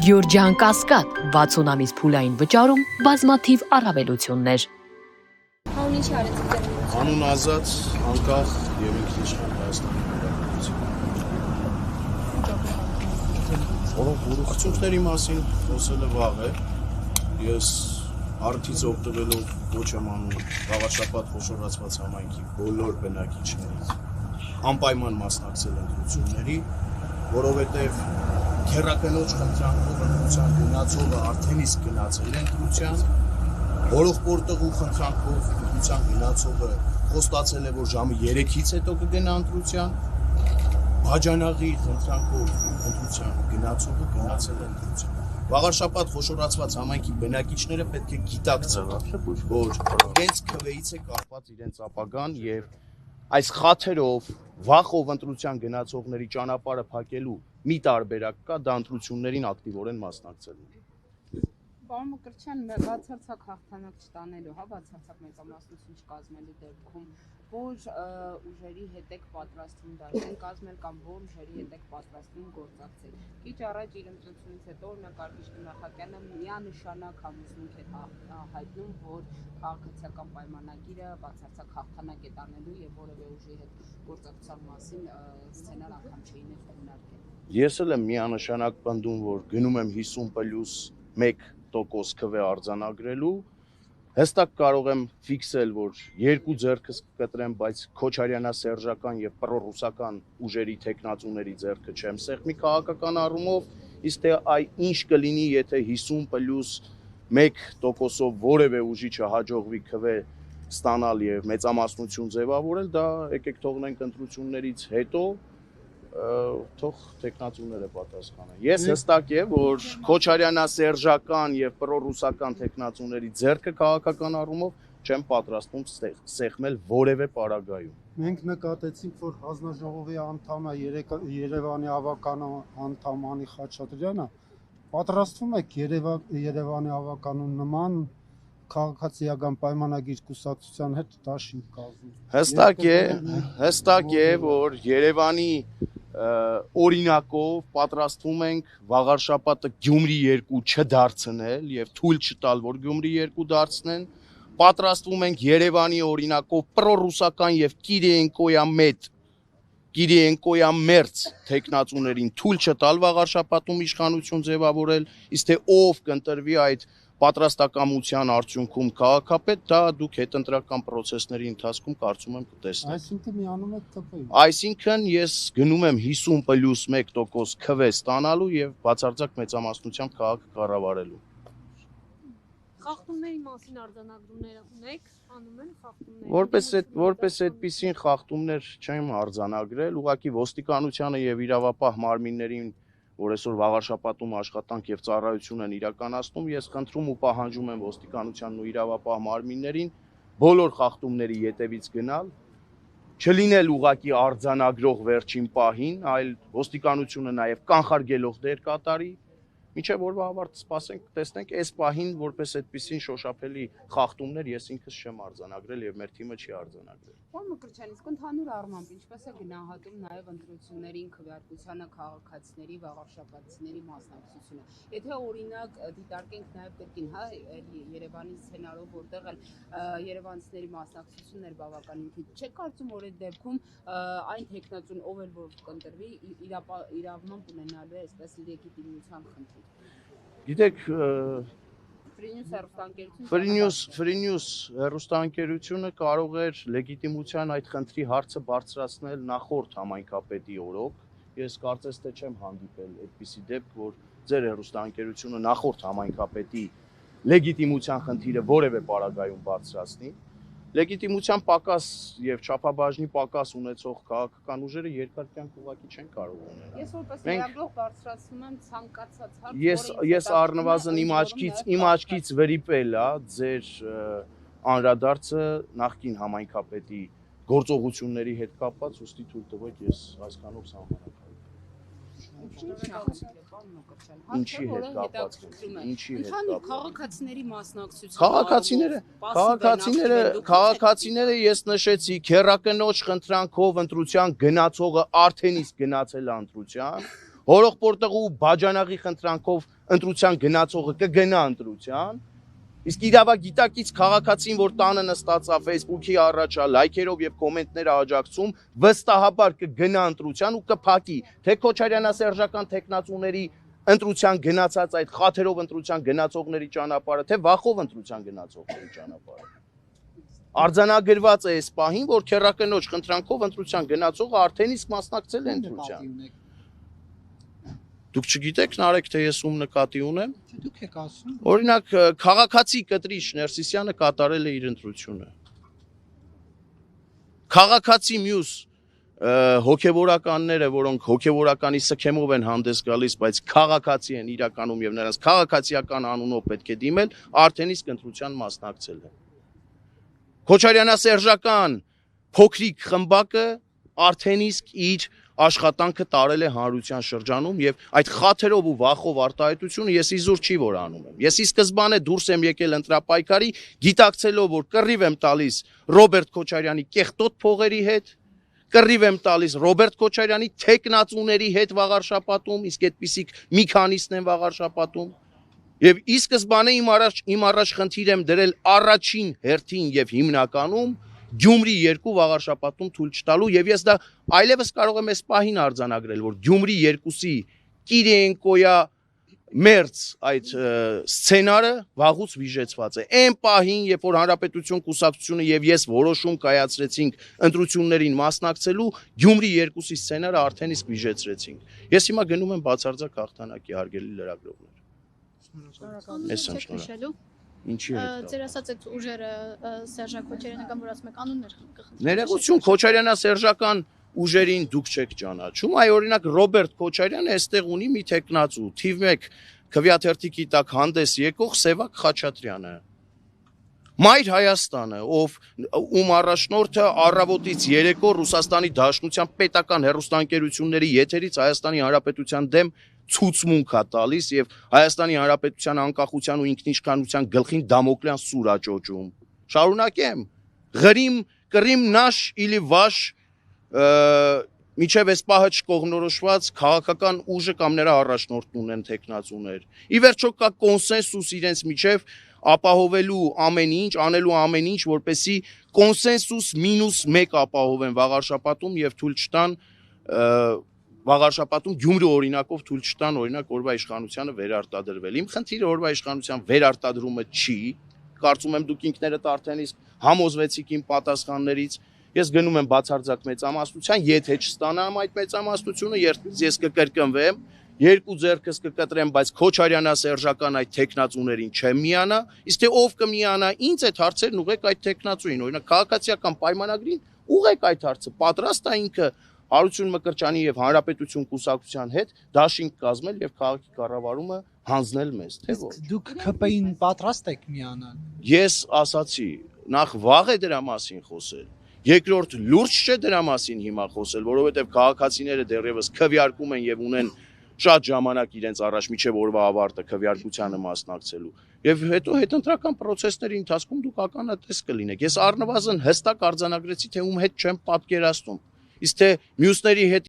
Գյուրջան Կասկադ 60 ամիս փուլային վճարում բազմաթիվ առավելություններ։ Հանուն ինչի արեցիք ձեր ընտրությունը։ Հանուն ազատ, անկախ եւ ինքնիշխան Հայաստանի Խորհրդանոցների մասին խոսելը վաղ է։ Ես արդից օգտվելով ոչ եմ անում Գավառշապատ խոշորացված համայնքի բոլոր բնակիչներից անպայման մասնակցել ընտրությունների, որովհետև քերակնոջ խնդրանքով ընտրության գնացողը արդեն իսկ գնացել է ընտրության, հորողպորտղու խնդրանքով ընտրության գնացողը խոստացել է, որ ժամը 3-ից հետո կգնա ընտրության, Բաջանաղի խնդրանքով ընտրության գնացողը գնացել է ընտրության։ Գավառշապատ խոշորացված համայնքի բնակիչները պետք է գիտակցեն, որ իրենց քվեից է կապված իրենց ապագան եւ այս խաթերով վախով ընտրության գնացողների ճանապարհը փակելու մի տարբերակ կա, դա ընտրություններին ակտիվորեն մասնակցելն է։ Պարոն Մկրտչյան, բացարձակ հաղթանակ չտանելու, բացարձակ մեծամասնություն չկազմելու դեպքում որ ուժերի հետ եք պատրաստվում դաշտին կազմել կամ որ ուժերի հետ եք պատրաստվում գործակցել։ Քիչ առաջ իր ընտրությունից հետո օրինակ Արգիշ Նախակյանը միանշանակ համոզմունք է հայտնում, որ քաղաքացիական պայմանագիրը բացարձակ հաղթանակ է տանելու եւ որևէ ուժի հետ գործակցության մասին սցենար անգամ չէին քննարկել։ Ես էլ եմ միանշանակ պնդում, որ գնում եմ 50+1% քվե արձանագրելու։ Հստակ կարող եմ ֆիքսել, որ երկու ձեռքս կկտրեմ, բայց քոչարյանասերժական եւ պրոռուսական ուժերի տեխնացուների ձեռքը չեմ սեղմի քաղաքական առումով, իսկ թե այ ինչ կլինի, եթե 50+1%-ով որևէ ուժի չհաջողվի քվե ստանալ եւ մեծամասնություն ձևավորել, դա եկեք թողնենք ընտրություններից հետո թող տեխնացուները պատասխանեն։ Ես հստակ եմ, որ քոչարյանասերժական եւ պրոռուսական տեխնացուների ձեռքը քաղաքական առումով չեմ պատրաստվում սեղմել որևէ պարագայում։ Մենք նկատեցինք, որ հանձնաժողովի անդամը Երևանի ավականո անդամ Անի Խաչատրյանը պատրաստվում եք Երևանի ավականու նման քաղաքացիական պայմանագիր կուսակցության հետ դաշինք կազմել։ Հստակ է, որ Երևանի օրինակով պատրաստվում ենք Վաղարշապատը Գյումրի 2 չդարձնել եւ թույլ չտալ, որ Գյումրի 2 դարձնեն, պատրաստվում ենք Երևանի օրինակով պրոռուսական եւ Կիրիենկոյամերձ տեխնացուներին թույլ չտալ Վաղարշապատում իշխանություն ձևավորել, իսկ թե ով կընտրվի այդ պատրաստակամության արդյունքում քաղաքապետ, դա դուք հետընտրական process-ների ընթացքում կարծում եմ կտեսնեք։ Այսինքն միանում եք ԿՊ-ին։ Այսինքն ես գնում եմ 50+1% քվե ստանալու եւ բացարձակ մեծամասնությամբ քաղաքը կառավարելու։ Խախտումների մասին արձանագրումներ ունեք, անում են խախտումներ։ Որպես այդպիսին խախտումներ չեմ արձանագրել, ուղղակի ոստիկանությանը եւ իրավապահ մարմիններին, որ այսօր Վաղարշապատում աշխատանք եւ ծառայություն են իրականացնում, ես խնդրում ու պահանջում եմ ոստիկանությանն ու իրավապահ մարմիններին բոլոր խախտումների ետևից գնալ, չլինել ուղղակի արձանագրող վերջին պահին, այլ ոստիկանությունը նաեւ կանխարգելող դեր կատարի, մինչեւ որվա ավարտ սպասենք, տեսնենք այս պահին որպես այդպիսին շոշափելի խախտումներ ես ինքս չեմ արձանագրել եւ մեր թիմը չի արձանագրել։ Պարոն Մկրտչյան, իսկ ընդհանուր առմամբ ինչպես է գնահատում նաեւ ընտրություններին քվեարկությանը քաղաքացիների, վաղարշապատցիների մասնակցությունը։ Եթե օրինակ դիտարկենք նաեւ կրկին, Երևանի սցենարով, որտեղ էլ երևանցիների մասնակցությունն էր բավականին քիչ, չեք կարծում, որ այդ դեպքում այն տեխնացուն ով էլ որ կընտրվի իրավունք ունենալու է այսպես լեգիտիմության խնդիր։ Գիտեք, Free News հեռուստաընկերությունը կարող էր լեգիտիմության այդ խնդրի հարցը բարձրացնել նախորդ համայնքապետի օրոք։ Ես կարծես թե չեմ հանդիպել այդպիսի դեպք, որ ձեր հեռուստաընկերությունը նախորդ համայնքապետի լեգիտիմության խնդիրը որևէ պարագայում բարձրացնի։ Լեգիտիմության պակաս եւ չափաբաժնի պակաս ունեցող քաղաքական ուժերը երկար կյանք ուղղակի չեն կարող ունենալ։ Ես որպես լրագրող բարձրացնում եմ ցանկացած հարց, Ես առնվազն իմ աչքից վրիպել է ձեր անդրադարձը նախկին համայնքապետի գործողությունների հետ կապված, ուստի թույլ տվեք ես այսքանով սահմանափակ։ Ինչի հետ կապված։ Քաղաքացիների մասնակցություն։ Քաղաքացիները ես նշեցի, քերակնոջ խնդրանքով ընտրության գնացողը արդեն իսկ գնացել է ընտրության, հորողպորտեղու բաժանաղի խնդրանքով ընտրության գնացողը կգնա ընտրության, իսկ իրավագիտակից քաղաքացին, որ տանը նստած է Facebook-ի առաջ, լայքերով եւ կոմենտները աջակցում, վստահաբար կգնա ընտրության ու կփակի թե Քոչարյանասերժական տեխնացուների ընտրության գնացած այդ խաթերով ընտրության գնացողների ճանապարհը, թե վախով ընտրության գնացողների ճանապարհը։ Արձանագրված է այս պահին, որ քերակնոջ խնդրանքով ընտրության գնացողը արդեն իսկ մասնակցել է ընտրության։ Դուք չգիտեք Նարեկ, թե ես ում նկատի ունեմ։ Դուք եք ասում։ Օրինակ, քաղաքացի կտրիչ Ներսիսյանը կատարել է իր ընտրությունը։ Քաղաքացի մյուս հոգևորականները, որոնք հոգևորականի սքեմով են հանդես գալիս, բայց քաղաքացի են իրականում եւ նրանց քաղաքացիական անունով պետք է դիմել, արդեն իսկ ընտրության մասնակցել են։ Քոչարյանասերժական փոքրիկ խմբակը արդեն իսկ իր աշխատանքը տարել է հանրության շրջանում եւ այդ խաթերով ու վախով արտահայտությունը ես իզուր չի որ անում եմ։ Ես ի սկզբանե դուրս եմ եկել ընտրապայքարի, գիտակցելով որ կռիվ եմ տալիս Ռոբերտ Քոչարյանի կեղտոտ փողերի հետ, կռիվ եմ տալիս Ռոբերտ Քոչարյանի տեխնացուների հետ վաղար շաբաթում, իսկ այդպիսիք մի քանիսն են վաղար շաբաթում։ Եվ ի սկզբանե իմ առաջ խնդիր եմ դրել առաջին հերթին եւ հիմնականում Գյումրի 2 վաղարշաբաթում թույլ չտալու եւ ես դա այլևս կարող եմ այս պահին արձանագրել, որ Գյումրի 2-ի Կիրիենկոյա մերձ այդ սցենարը վաղուց վիժեցված է։ Այն պահին, երբ որ Հանրապետություն կուսակցությունը եւ ես որոշում կայացրեցինք ընտրություններին մասնակցելու, Գյումրի 2-ի սցենարը արդեն իսկ վիժեցրեցինք։ Ես հիմա գնում եմ բացարձակ հաղթանակի հարգելի լրագրողներ։ Շնորհակալ Ինչի՞ է։ Ձեր ասած այդ ուժերը Սերժակ Քոչարյանական, որ ասում եք անուններ կխնդրեմ։ Ներողություն, Քոչարյանասերժական ուժերին դուք չեք ճանաչում, այ օրինակ Ռոբերտ Քոչարյանը այստեղ ունի մի տեխնացու, թիվ 1 քվեաթերթիկի տակ հանդես եկող Սևակ Խաչատրյանը։ Մայր Հայաստանը, ում առաջնորդը առավոտից երեկո Ռուսաստանի Դաշնության պետական հեռուստաընկերությունների եթերից Հայաստանի Հանրապետության դեմ ցուցմունք է տալիս եւ Հայաստանի Հանրապետության անկախության ու ինքնիշխանության գլխին դամոկլյան սուր աճոճում։ Շարունակեմ։ Գրիմ, Կրիմ, Նաշ, Իլի Վաշ, միջև այս պահը չկողմնորոշված քաղաքական ուժը կամ նրա առաջնորդն ունեն տեխնացուներ։ Ի վերջո կա կոնսենսուս իրենց միջև ապահովելու ամեն ինչ, անելու ամեն ինչ, որպեսզի կոնսենսուս -1 ապահովեն վաղարշաբաթում եւ թույլ չտան վաղարշաբաթում Գյումրի օրինակով թույլ չտան օրինակ օրվա իշխանությանը վերարտադրվել։ Իմ խնդիրը օրվա իշխանության վերարտադրումը չի, կարծում եմ դուք ինքներդ արդեն իսկ համոզվեցիք իմ պատասխաններից։ Ես գնում եմ բացարձակ մեծամասնության, եթե չստանամ այդ մեծամասնությունը, ես կկրկնվեմ, երկու ձեռքս կկտրեմ, բայց Քոչարյանասերժական այդ տեխնացուներին չեմ միանա, իսկ թե ով կմիանա, ինձ այդ հարցերն ուղեք այդ տեխնացուին, օրինակ քաղաքացիական պայմանագրին ուղեք այդ հարցը, պատրաստ է ինքը Հարություն Մկրտչյանի եւ Հանրապետություն կուսակցության հետ դաշինք կազմել եւ քաղաքի կառավարումը հանձնել մեզ, թե ոչ։ Դուք ԿՊ-ին պատրաստ եք միանալ։ Ես ասացի, նախ վաղ է դրա մասին խոսել։ Երկրորդ լուրջ չէ դրա մասին հիմա խոսել, որովհետեւ քաղաքացիները դեռևս քվեարկում են եւ ունեն շատ ժամանակ իրենց առաջ միջև օրվա ավարտը քվեարկությանը մասնակցելու։ Եվ հետո հետընտրական process-ների ընթացքում դուք ականատես կլինեք։ Ես առնվազն հստակ արձանագրեցի, թե ում հետ չեմ պատկերացնում։ Իսկ թե մյուսների հետ